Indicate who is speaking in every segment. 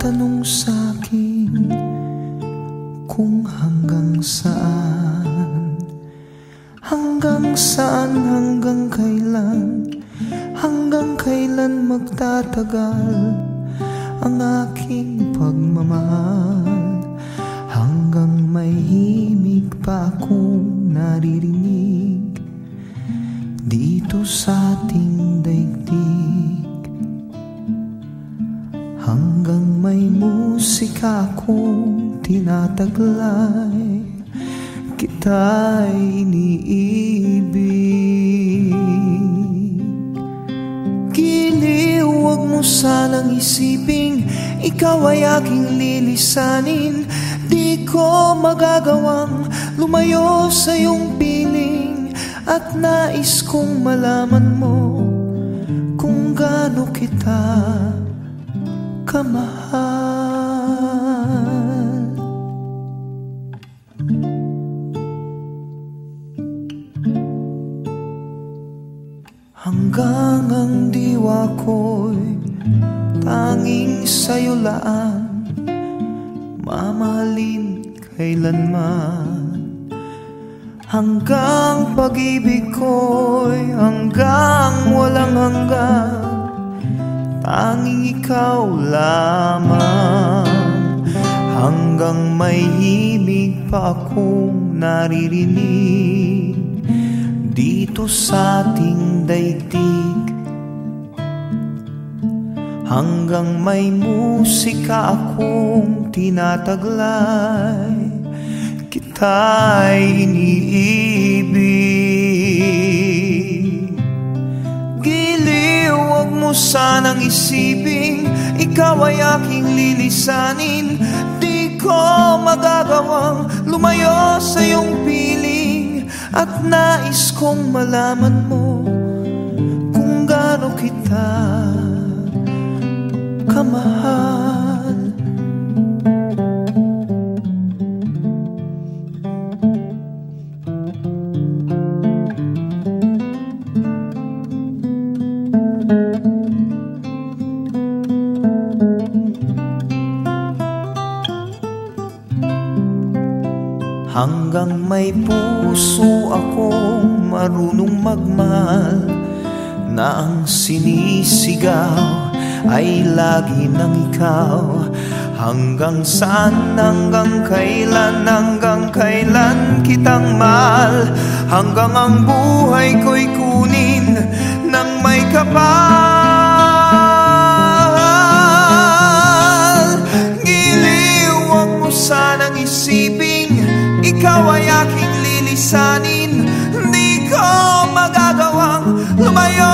Speaker 1: nagtatanong sa'kin kung hanggang saan, hanggang saan, hanggang kailan magtatagal ang aking pagmamahal, hanggang may himig pa akong naririnig dito sa ating daigdig, hanggang may musika akong tinataglay, kita'y iniibig. Giliw, huwag mo sanang isiping ikaw ay aking lilisanin. Di ko magagawang lumayo sa iyong piling, at nais kong malaman mo kung gaano kita kamahal. Hanggang ang diwa ko'y tanging sa'yo laan, mamahalin kailanman. Hanggang pag-ibig ko'y hanggang walang hanggan, tanging ikaw lamang. Hanggang may himig pa akong naririnig dito sa ating daigdig, hanggang may musika akong tinataglay, kita'y iniibig. Giliw, huwag mo sanang isiping ikaw ay aking lilisanin. Di ko magagawang lumayo sa iyong piling, at nais kong malaman mo kung gaano kita kamahal. Hanggang may puso akong marunong magmahal, na ang sinisigaw ay lagi ng ikaw. Hanggang saan, hanggang kailan kitang mahal, hanggang ang buhay ko'y kunin ng may kapal. Giliw, huwag mo sanang isiping ikaw ay aking lilisanin. Di ko magagawang lumayo,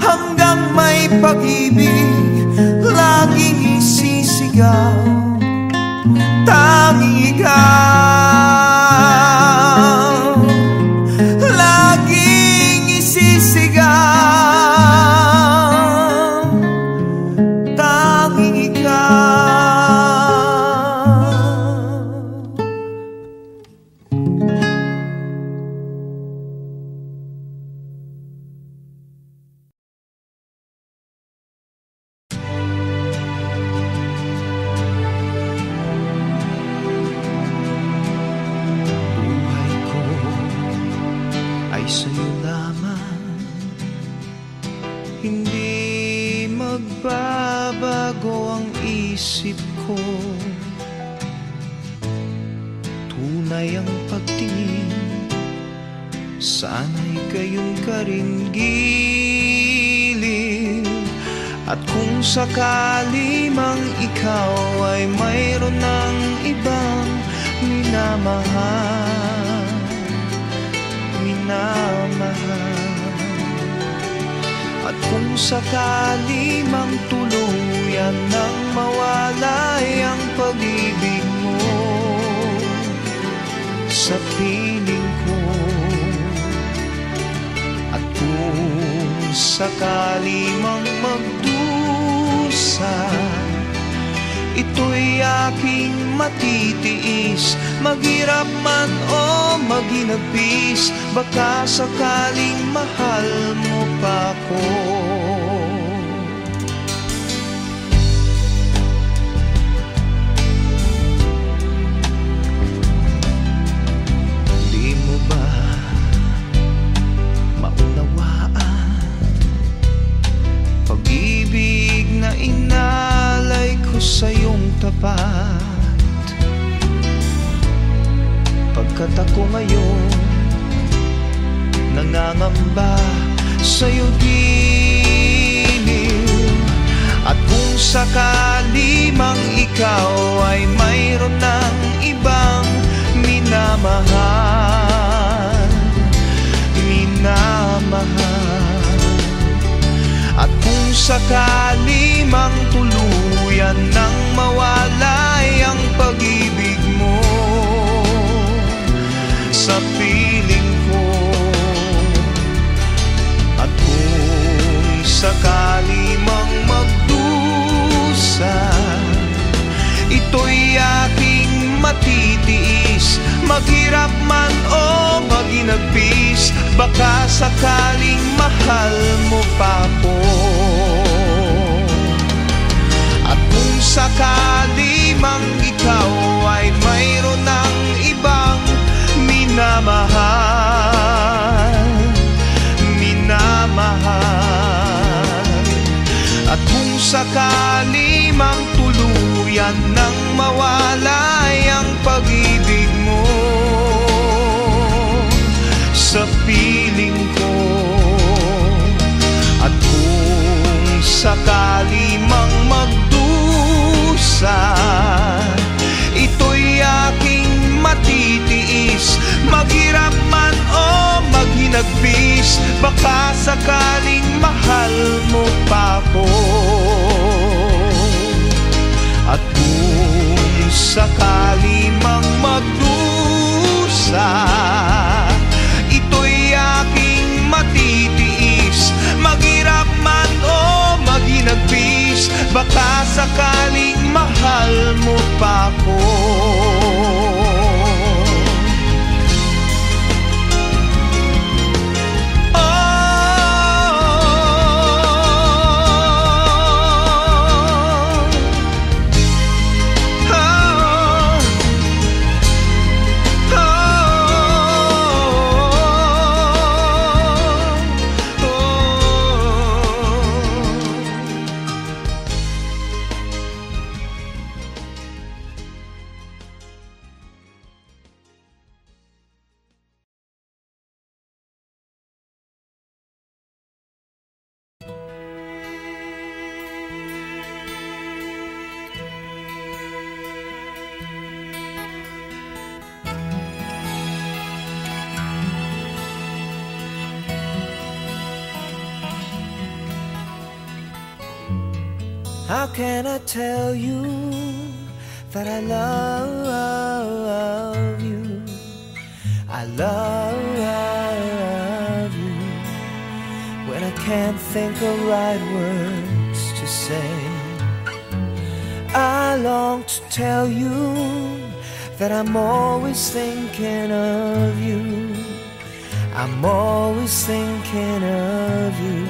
Speaker 1: hanggang may pag-ibig laging isisigaw, tanging ikaw laging isisigaw, tanging ikaw. Sa'yo lamang, hindi magbabago ang isip ko. Tunay ang pagtingin, sana'y gayon ka rin giliw. At kung sakali mang ikaw ay mayroon ng ibang minamahal, at kung sakali mang tuluyan nang mawalay ang pag-ibig mo sa piling ko, at kung sakali mang magdusa, ito'y aking matitiis. Maghirap man o maghinagpis, baka sakaling mahal mo pa ako. tapat. Pagkat ako ngayon nangangamba sa'yo giliw. At kung sakali mang ikaw ay mayroon ng ibang minamahal, at kung sakali mang tuluyan nang mawalay ang pag-ibig mo sa piling ko, at kung sakali mang magdusa, ito'y aking matitiis, maghirap man o maginagpis, baka sakaling mahal mo pa ako. At kung sakali mang ikaw ay mayroon ng ibang minamahal, at kung sakali mang tuluyan nang mawalay ang pag-ibig mo sa piling ko, at kung sakali mang magdusa, ito'y aking matitiis, maghirap man o maghinagpis, baka sakaling mahal mo pa ako. At kung sakali mang magdusa, ito'y aking matitiis, maghirap man o maghinagpis, baka sakaling mahal mo pa ako.
Speaker 2: How can I tell you that I love you? I love you when I can't think of right words to say. I long to tell you that I'm always thinking of you. I'm always thinking of you,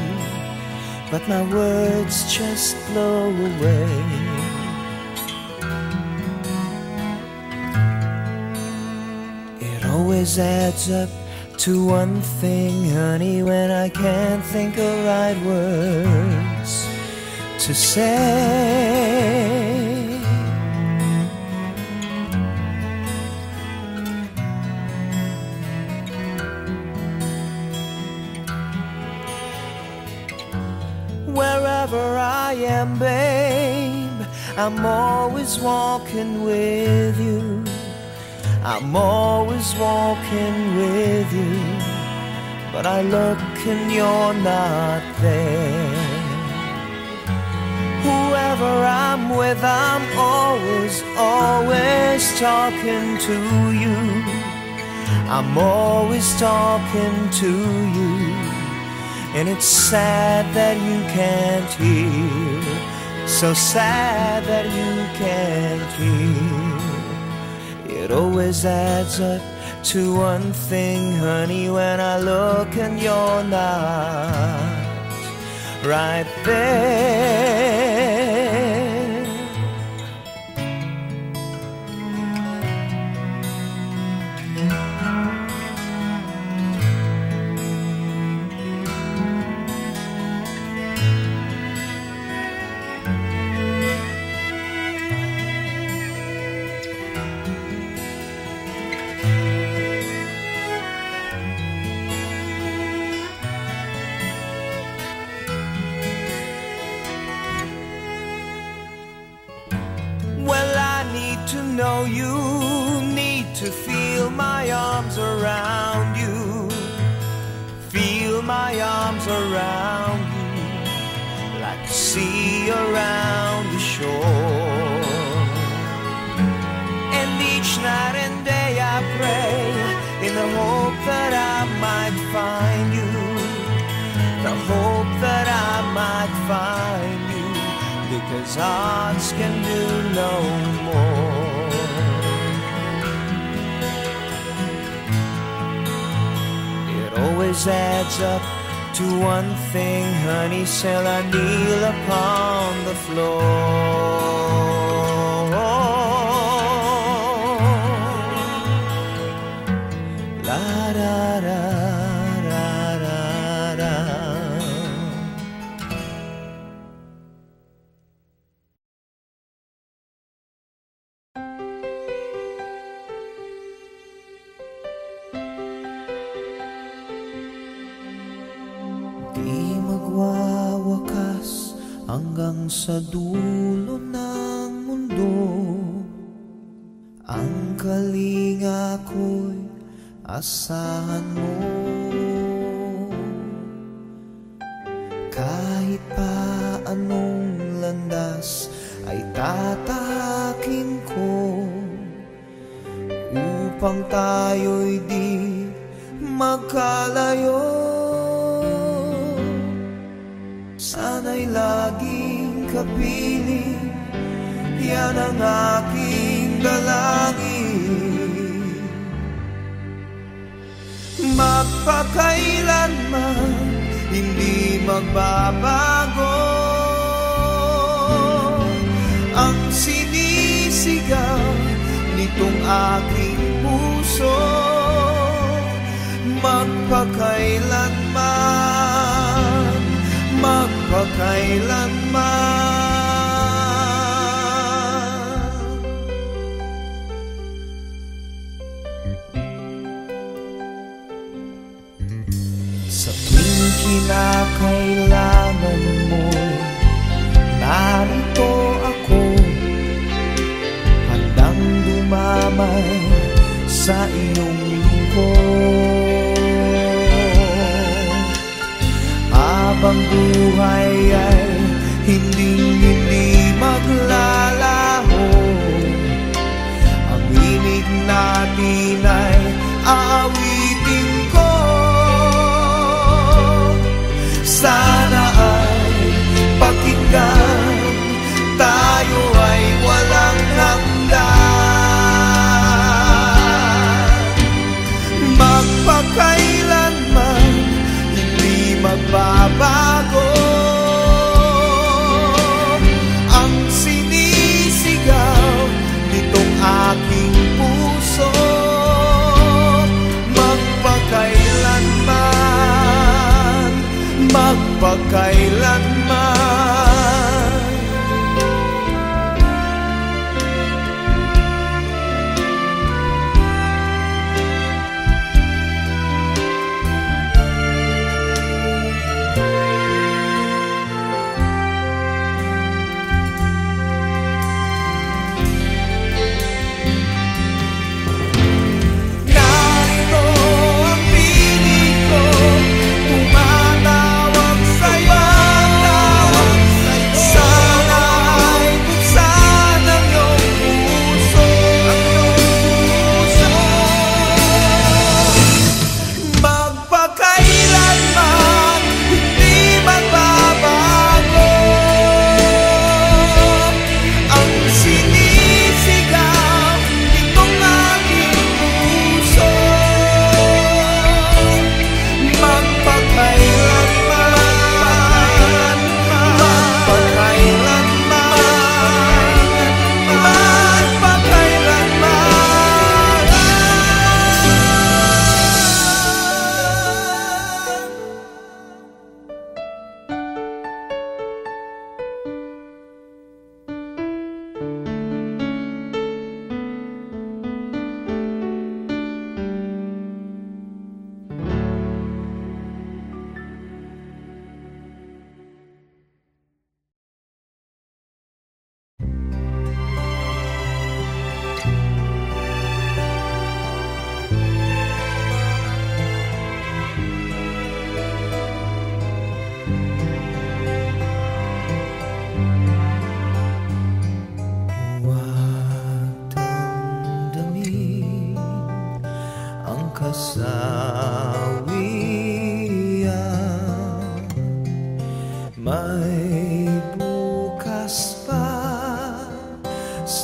Speaker 2: but my words just blow away. It always adds up to one thing, honey, when I can't think of right words to say. Wherever I am, babe, I'm always walking with you. I'm always walking with you, but I look and you're not there. Whoever I'm with, I'm always talking to you. I'm always talking to you. And it's sad that you can't hear, so sad that you can't hear. It always adds up to one thing, honey, when I look and you're not right there. need to know you, need to feel my arms around you, feel my arms around you, like a sea around the shore. And each night and day I pray, in the hope that I might find you, the hope that I might find you, because hearts can do no more. It always adds up to one thing, honey, till I kneel upon the floor. La da da da da da. Di magwawakas hanggang sa dulo ng mundo, ang kalinga ko'y asahan mo. Kahit pa anong landas ay tatahakin ko, upang tayo'y di magkalayo. Sana'y laging kapiling, yan ang aking dalangin. Magpakailanman hindi magbabago ang sinisigaw nitong aking puso. Magpakailanman, magpakailanman. Sa tuwing kinakailangan mo, narito ako, handang dumamay sa iyong lingkod. Habang buhay ay hindi maglalaho, ang inig natin ay aawitin ko. Sana ay pakinggan, tayo ay walang hanggan.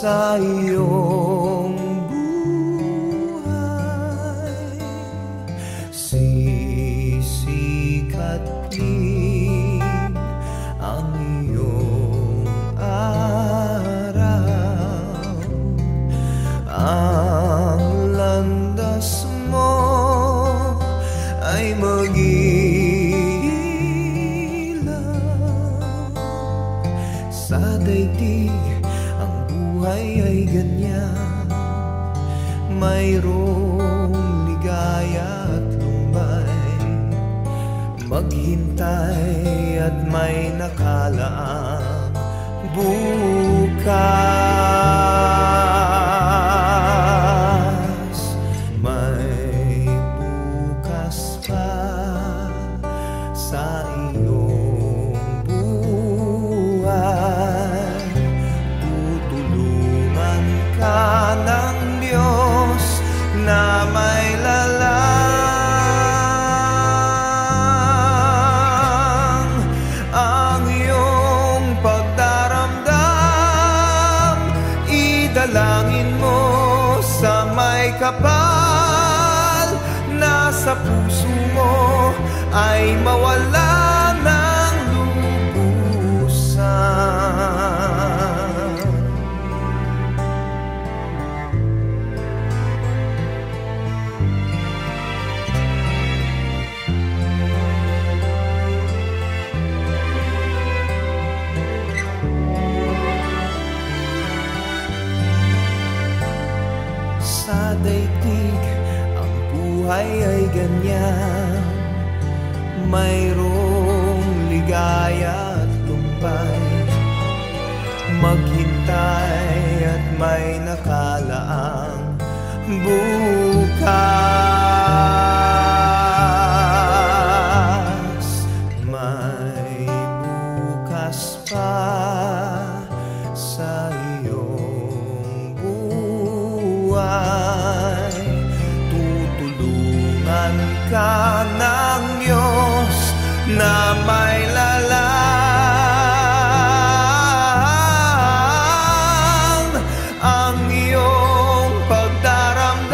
Speaker 2: sa iyong buhay. Sisikat din ang iyong araw. Ang landas mo ay mag-iilaw sa daigdig. Ang buhay ay ganyan, mayroong ligaya at lumbay. Maghintay at may nakalaang bukas. May bukas pa sa iyong buhay. Tutulungan ka ng Diyos na may lalang. Ang iyong pagdaramdam, idalangin mo sa may kapal. Nasa puso mo ay mawala ng lubusan. Sa daigdig ang buhay ay ganyan, mayroong ligaya at lumbay. Maghintay at may nakalaang bukas. May bukas pa sa iyong buhay. Tutulungan ka ng Diyos na may lalang. Ang iyong pagdaramdam,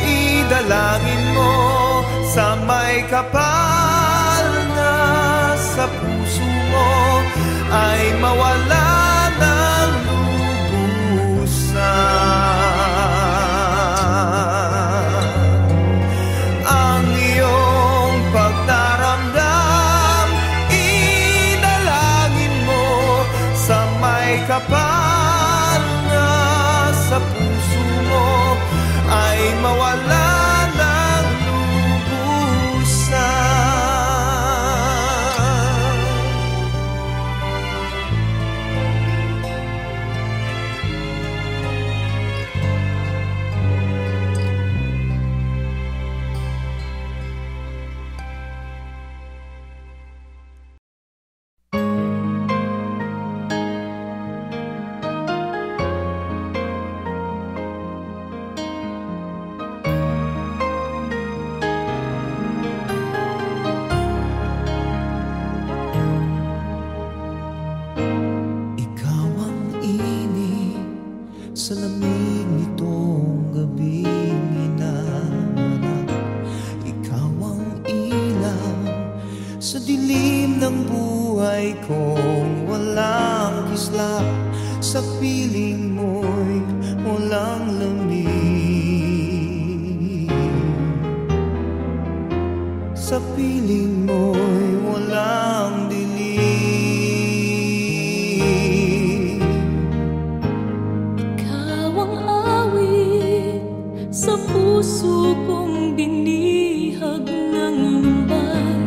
Speaker 2: idalangin mo sa may kapal. Na sa puso mo ay mawala ng lubusan. Ang iyong pagdaramdam, idalangin mo sa may kapal. Na sa puso mo ay mawala ng lubusan. Ikaw ang init sa lamig nitong gabing hinahanap. Ikaw ang ilaw sa dilim ng buhay kong walang kislap. Sa piling mo'y walang lamig. Sa piling mo'y walang dilim.
Speaker 3: Ikaw ang awit sa puso kong binihag ng lumbay.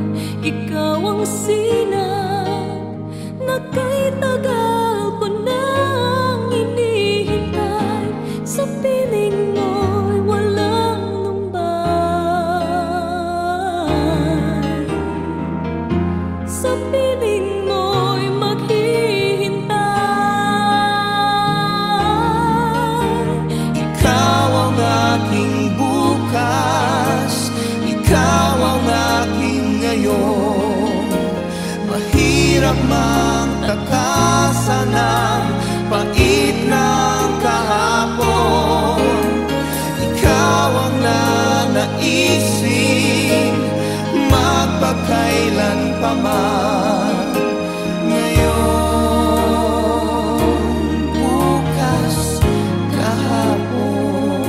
Speaker 3: Ikaw ang sinag na kay tagal ko nang hinihintay. Sa piling mo'y walang lumbay.
Speaker 1: man. Ngayon, bukas, kahapon.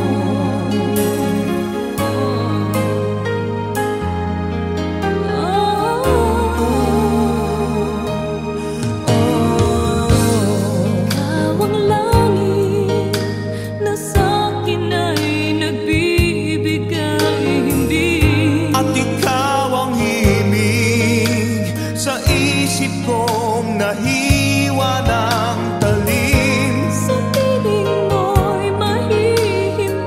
Speaker 3: Ikaw ang langit na sa'kin ay nagbibigay himbing.
Speaker 1: At ikaw ang himig sa isip kong nahiwa ng talim.
Speaker 3: Sa piling mo'y mahihimbing.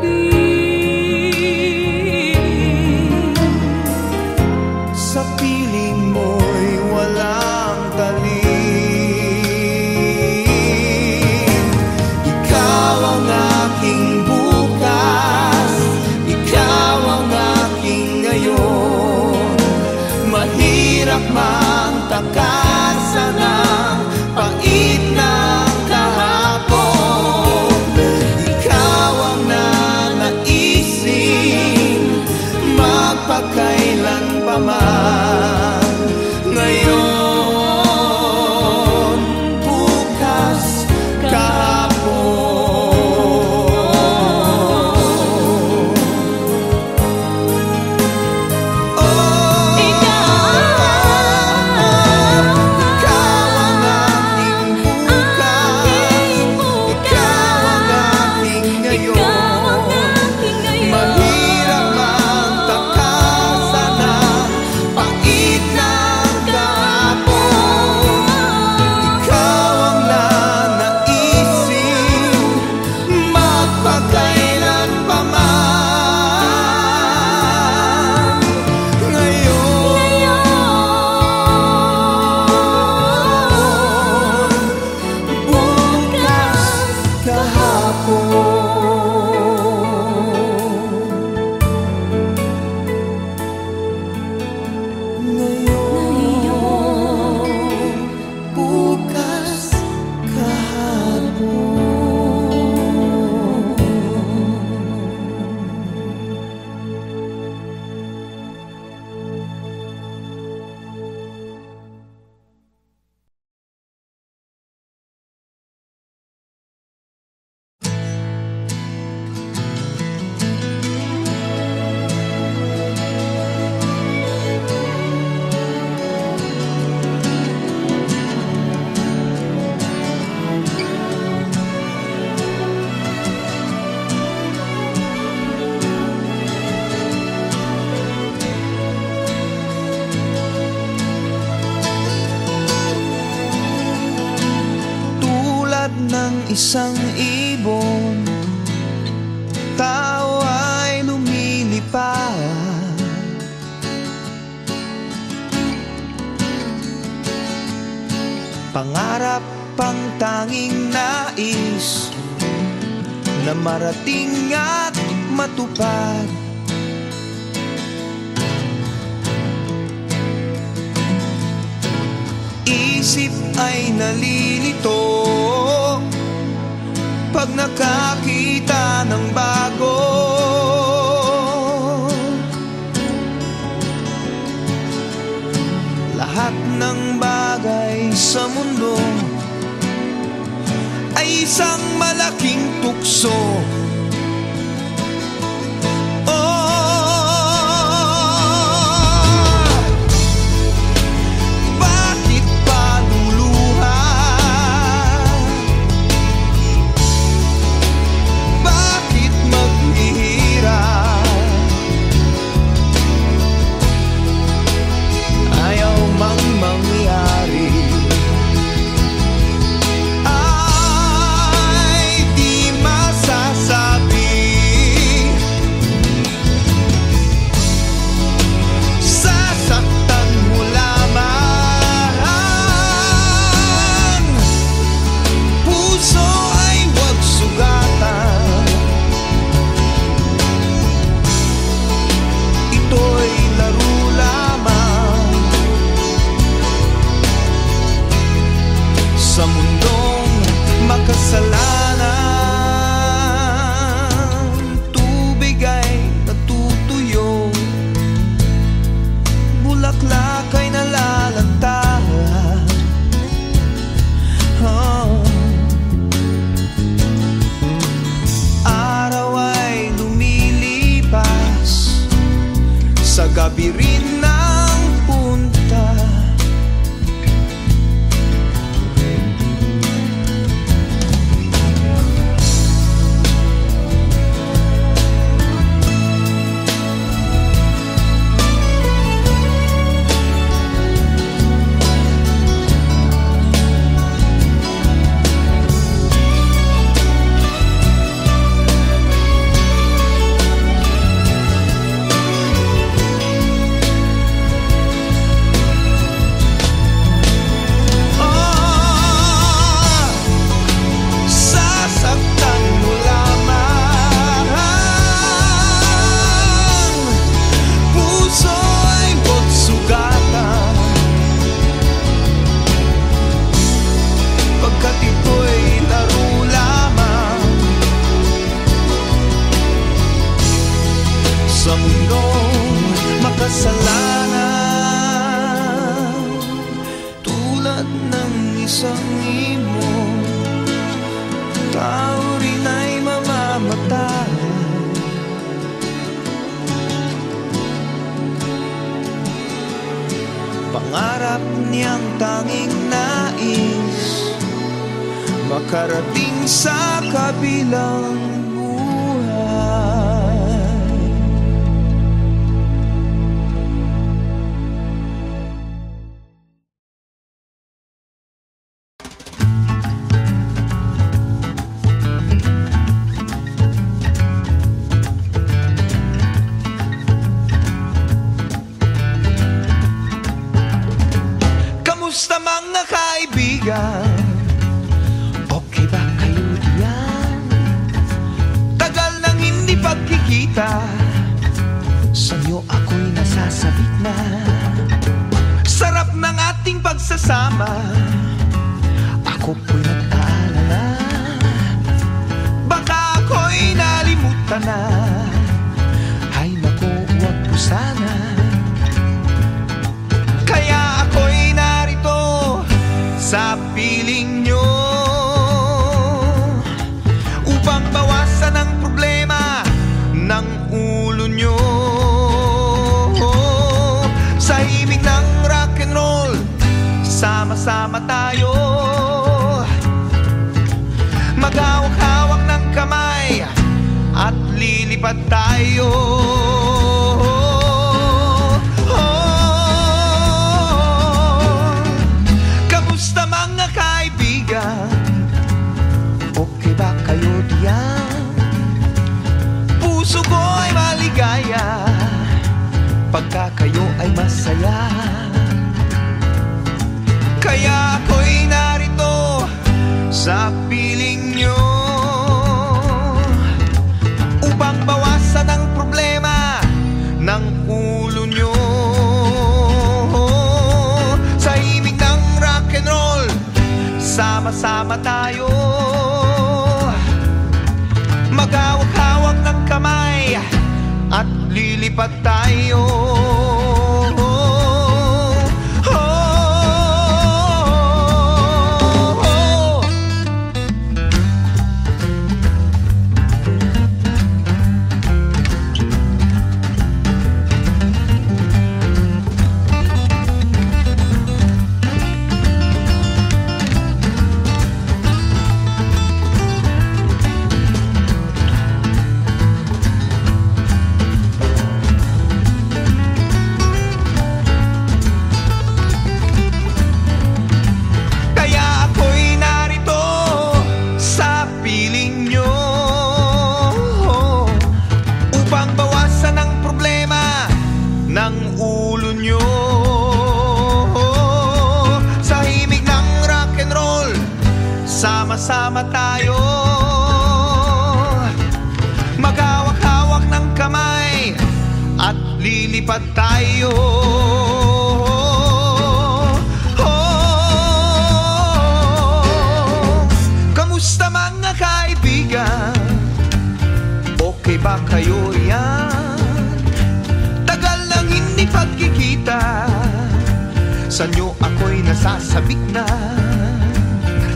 Speaker 1: Sa piling mo'y walang talim. Ikaw ang aking bukas, ikaw ang aking ngayon. Mahirap mang takasan ang pait ng kahapon. Ikaw ang nanaisin magpakailan pa man. Ngayon, bukas, kahapon. Ikaw ang aking bukas, ikaw ang aking ngayon. Mahirap mang takasan ang pait ng kahapon. Ikaw ang nanaisin magpakailan pa man. Ngayon, bukas, kahapon. Ngayon, bukas, kahapon. Tulad ng isang ibon, tao ay lumilipad. Pangarap pang tanging nais na marating at matupad. Isip ay nalilito pag nakakita ng bago. Lahat ng bagay sa mundo ay isang malaking tukso. Bakit pa luluha? Bakit maghihirap? Ayaw mang mangyari. Ay di masasabi. Sasaktan mo lamang. Puso ay huwag sugatan. Ito'y laro lamang sa mundong makasalanan. Tubig ay natutuyo, bulaklak ay nalalag tayo. Pangarap niyang tanging nais makarating sa kabilang buhay. Kamusta mga kaibigan? Okay ba kayo diyan? Tagal nang hindi pagkikita, sa'yo ako'y nasasabik na. Sarap ng ating pagsasama, ako po'y nag-aalala. Baka ako'y nalimutan na, ay naku, wag po sana. Kaya ako'y narito sa piling nyo upang bawasan ang problema ng ulo nyo. Sa himig ng rock and roll, sama-sama tayo, maghawak-hawak ng kamay at lilipad tayo. Kamusta mga kaibigan? Okay ba kayo diyan? Puso ko'y maligaya pagka kayo ay masaya. Kaya ako'y narito sa piling nyo upang bawasan ang problema ng ulo nyo. Sa himig ng rock and roll, sama-sama tayo, maghawak-hawak ng kamay at lilipad tayo. Sama-sama tayo, maghawak-hawak ng kamay at lilipad tayo. Kamusta mga kaibigan? Okay ba kayo riyan? Tagal nang hindi pagkikita, sa'yo ako'y nasasabik na.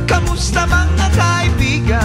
Speaker 1: Kamusta mga kaibigan?